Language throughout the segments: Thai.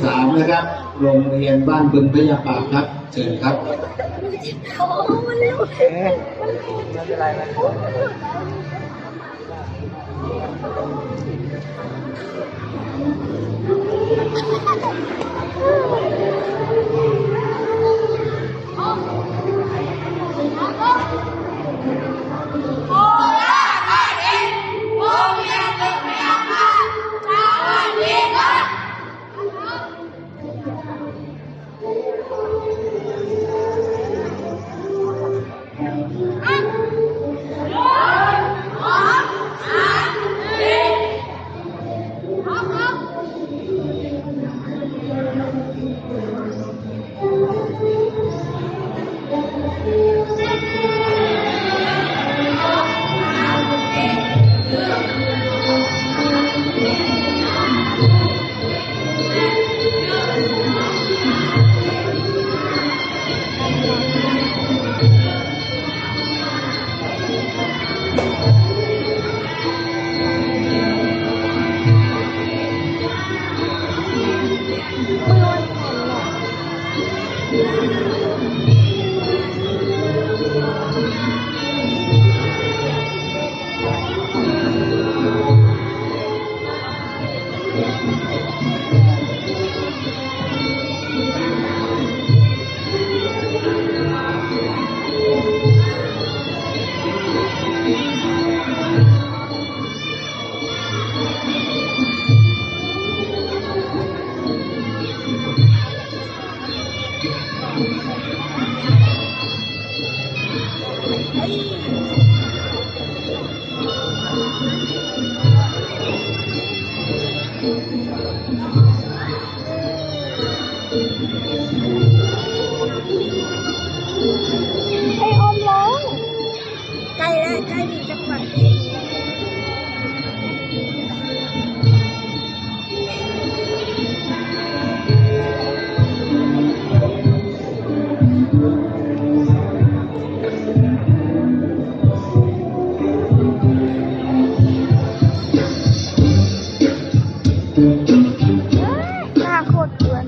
3นะครับโรงเรียนบ้านบึงพยาปากครับเชิญครับโอ้มันลุกไม่เป็นไรนะให้อมร้องใกล้แล้วใกล้ถึงจังหวัดหน้าโคตรเกลือน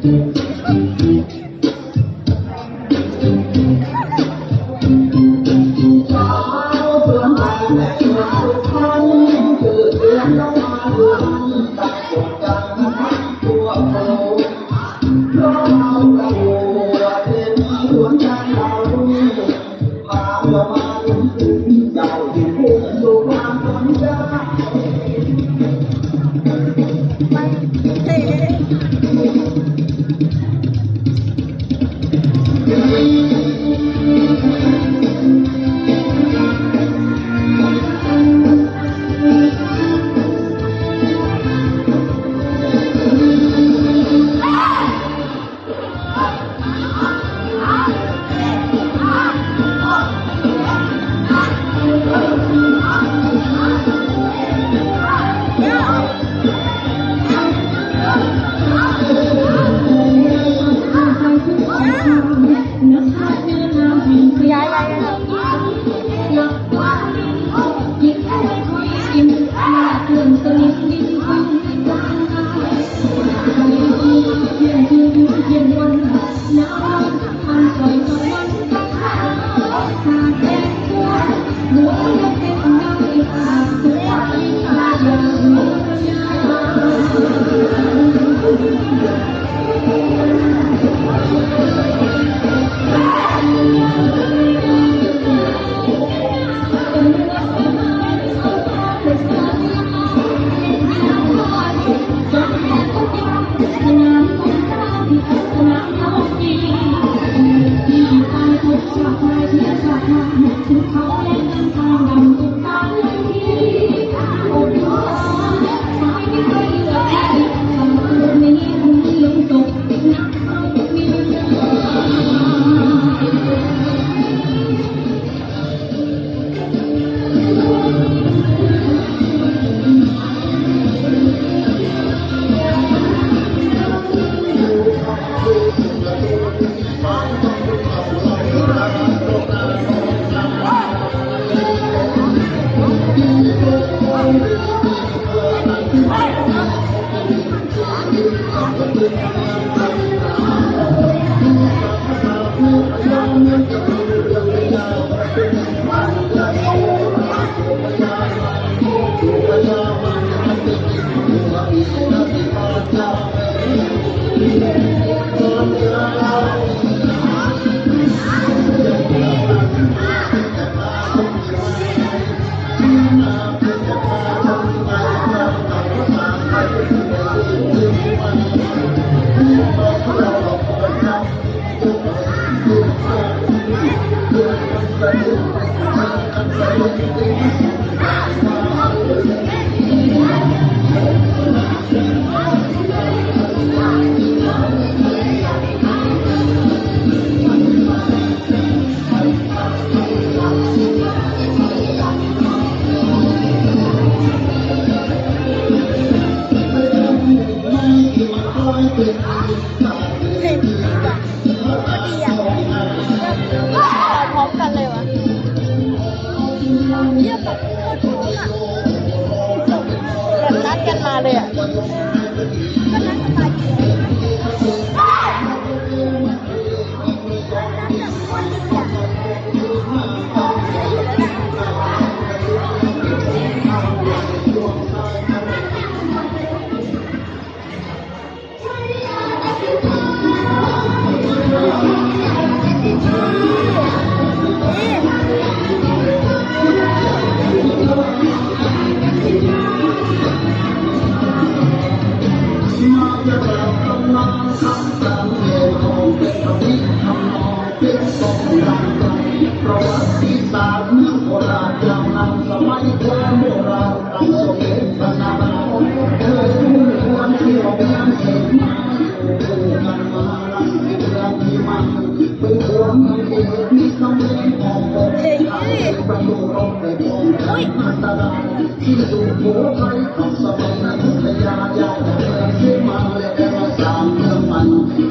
เห็นดีกว่าก็ดีอ่ะก็พร้อมกันเลยวะเยี่ยมแบบโคตรพร้อมอ่ะแบบนัดกันมาเลยอ่ะก็นัดกันมาจริงนัดแบบโคตรดีอ่ะประวัติศาสตร์เมืองโบราณอย่างนั้นสมัยโบราณตั้งสมเด็จพระนารายณ์เคยคุ้นควรที่เราเป็นเห็นมาอยู่กันมาลักเรื่องที่มันเป็นห่วงเหตุมีคำเล่นขององค์ชายประตูรบในกองทัพอันตรายที่ถูกโผล่ไทยของสมัยนั้นพยาญาติเมืองที่มาและได้มาสร้างเมืองมัน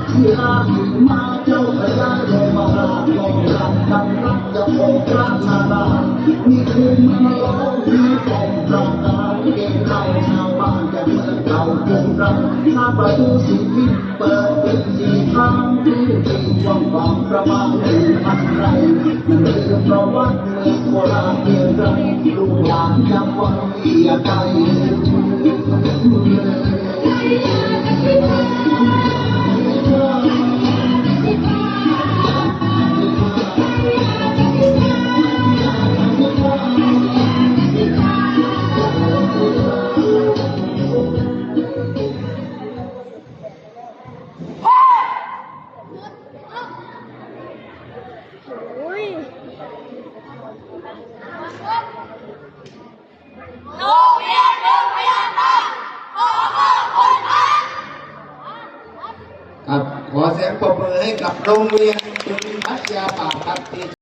ที่ราหิมาเจ้าพระยาลงมาราชลงรับกันรักจะคงพระนารายณ์มีคุมมาล้อมมีกองประกาศเก่งเราชาวบ้านจากเมืองเก่าเมืองรังถ้าประตูสีพิษเปิดเป็นสีทางที่จริงกว้างประมาณ1,000 ไร่นั่นคือประวัติเมืองโบราณเพียงไรลูกหลานยังหวังเอียไกลอุ้ยครับขอเสียงปรบมือให้กับโรงเรียนบึงพัทยาป่าครับ